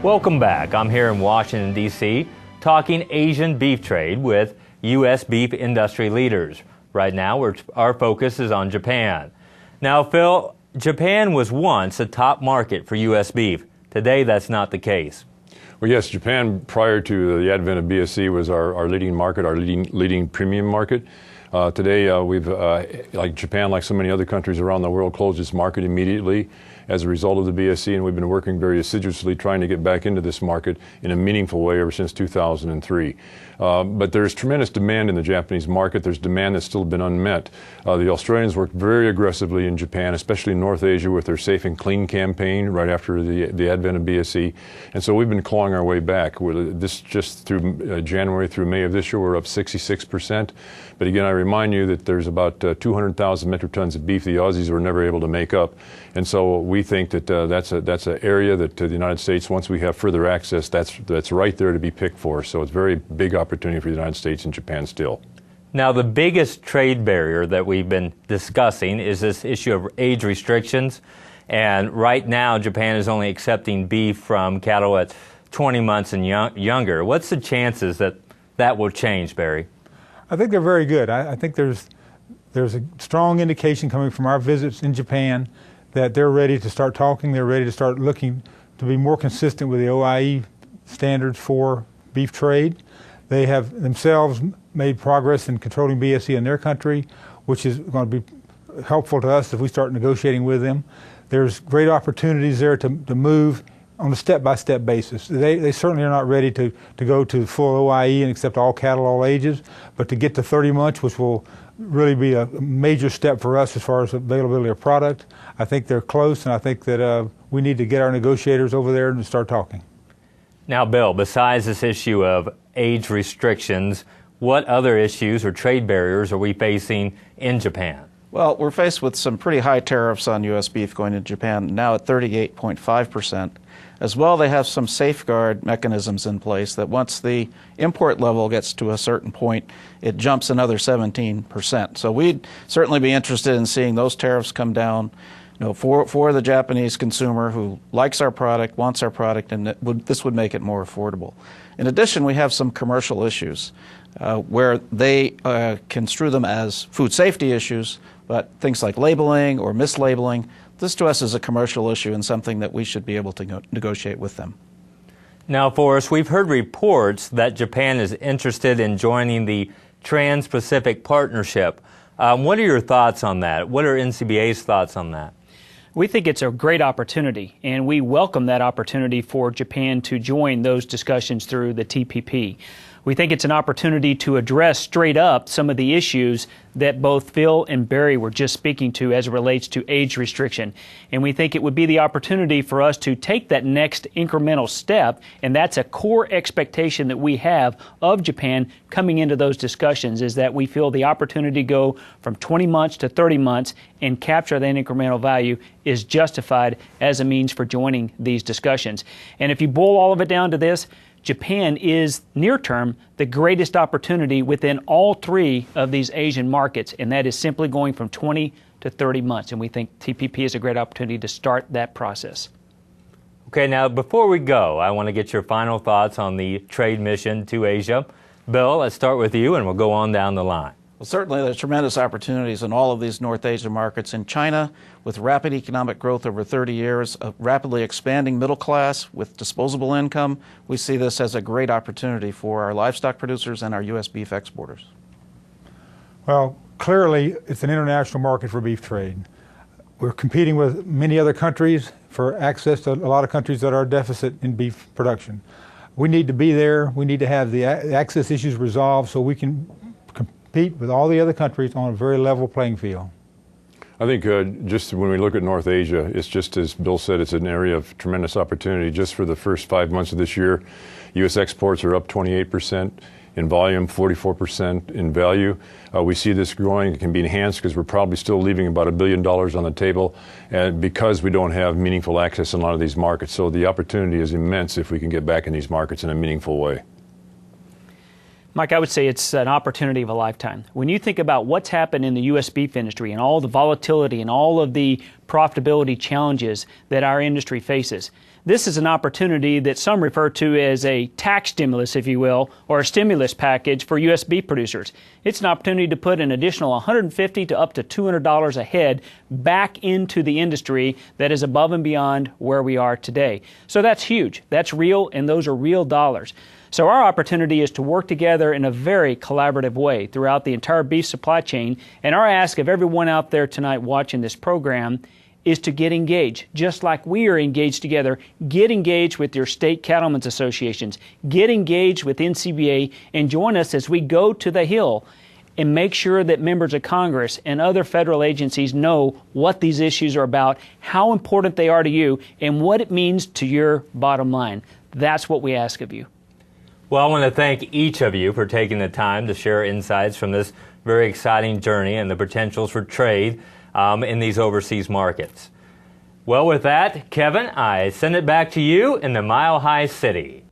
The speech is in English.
Welcome back. I'm here in Washington, D.C., talking Asian beef trade with U.S. beef industry leaders. Right now, our focus is on Japan. Now, Phil, Japan was once a top market for U.S. beef. Today, that's not the case. Well, yes, Japan, prior to the advent of BSE, was our leading market, our leading premium market. Today, we've, like Japan, like so many other countries around the world, closed its market immediately as a result of the BSE, and we've been working very assiduously trying to get back into this market in a meaningful way ever since 2003. But there's tremendous demand in the Japanese market. There's demand that's still been unmet. The Australians worked very aggressively in Japan, especially in North Asia, with their Safe and Clean campaign right after the advent of BSE. And so we've been clawing our way back. This just through January through May of this year, we're up 66%. But again, I remind you that there's about 200,000 metric tons of beef the Aussies were never able to make up. And so we think that that's an area that the United States, once we have further access, that's right there to be picked for. So it's a very big opportunity for the United States and Japan still. Now, the biggest trade barrier that we've been discussing is this issue of age restrictions. And right now, Japan is only accepting beef from cattle at 20 months and younger. What's the chances that that will change, Barry? I think they're very good. I think there's a strong indication coming from our visits in Japan that they're ready to start talking. They're ready to start looking to be more consistent with the OIE standards for beef trade. They have themselves made progress in controlling BSE in their country, which is going to be helpful to us if we start negotiating with them. There's great opportunities there to move on a step-by-step basis. They certainly are not ready to go to full OIE and accept all cattle, all ages, but to get to 30 months, which will really be a major step for us as far as availability of product. I think they're close, and I think that we need to get our negotiators over there and start talking. Now, Bill, besides this issue of age restrictions, what other issues or trade barriers are we facing in Japan? Well, we're faced with some pretty high tariffs on U.S. beef going into Japan, now at 38.5%. As well, they have some safeguard mechanisms in place that once the import level gets to a certain point, it jumps another 17%. So we'd certainly be interested in seeing those tariffs come down, for the Japanese consumer who likes our product, wants our product, and this would make it more affordable. In addition, we have some commercial issues where they construe them as food safety issues, but things like labeling or mislabeling, this to us is a commercial issue and something that we should be able to negotiate with them. Now, Forrest, we've heard reports that Japan is interested in joining the Trans-Pacific Partnership. What are your thoughts on that? What are NCBA's thoughts on that? We think it's a great opportunity, and we welcome that opportunity for Japan to join those discussions through the TPP. We think it's an opportunity to address straight up some of the issues that both Phil and Barry were just speaking to as it relates to age restriction. And we think it would be the opportunity for us to take that next incremental step, and that's a core expectation that we have of Japan coming into those discussions, is that we feel the opportunity to go from 20 months to 30 months and capture that incremental value is justified as a means for joining these discussions. And if you boil all of it down to this, Japan is, near term, the greatest opportunity within all three of these Asian markets, and that is simply going from 20 to 30 months. And we think TPP is a great opportunity to start that process. Okay, now before we go, I want to get your final thoughts on the trade mission to Asia. Bill, let's start with you, and we'll go on down the line. Well, certainly there's tremendous opportunities in all of these North Asian markets. In China, with rapid economic growth over 30 years, a rapidly expanding middle class with disposable income, we see this as a great opportunity for our livestock producers and our U.S. beef exporters. Well, clearly it's an international market for beef trade. We're competing with many other countries for access to a lot of countries that are deficit in beef production. We need to be there. We need to have the access issues resolved so we can compete with all the other countries on a very level playing field. I think just when we look at North Asia, it's just as Bill said, it's an area of tremendous opportunity. Just for the first 5 months of this year, U.S. exports are up 28% in volume, 44% in value. We see this growing. It can be enhanced because we're probably still leaving about $1 billion on the table, and because we don't have meaningful access in a lot of these markets. So the opportunity is immense if we can get back in these markets in a meaningful way. Mike, I would say it's an opportunity of a lifetime. When you think about what's happened in the U.S. beef industry and all the volatility and all of the profitability challenges that our industry faces, this is an opportunity that some refer to as a tax stimulus, if you will, or a stimulus package for U.S. beef producers. It's an opportunity to put an additional $150 to up to $200 a head back into the industry that is above and beyond where we are today. So that's huge. That's real, and those are real dollars. So our opportunity is to work together in a very collaborative way throughout the entire beef supply chain. And our ask of everyone out there tonight watching this program is to get engaged. Just like we are engaged together, get engaged with your state cattlemen's associations, get engaged with NCBA, and join us as we go to the Hill and make sure that members of Congress and other federal agencies know what these issues are about, how important they are to you, and what it means to your bottom line. That's what we ask of you. Well, I want to thank each of you for taking the time to share insights from this very exciting journey and the potentials for trade in these overseas markets. Well, with that, Kevin, I send it back to you in the Mile High City.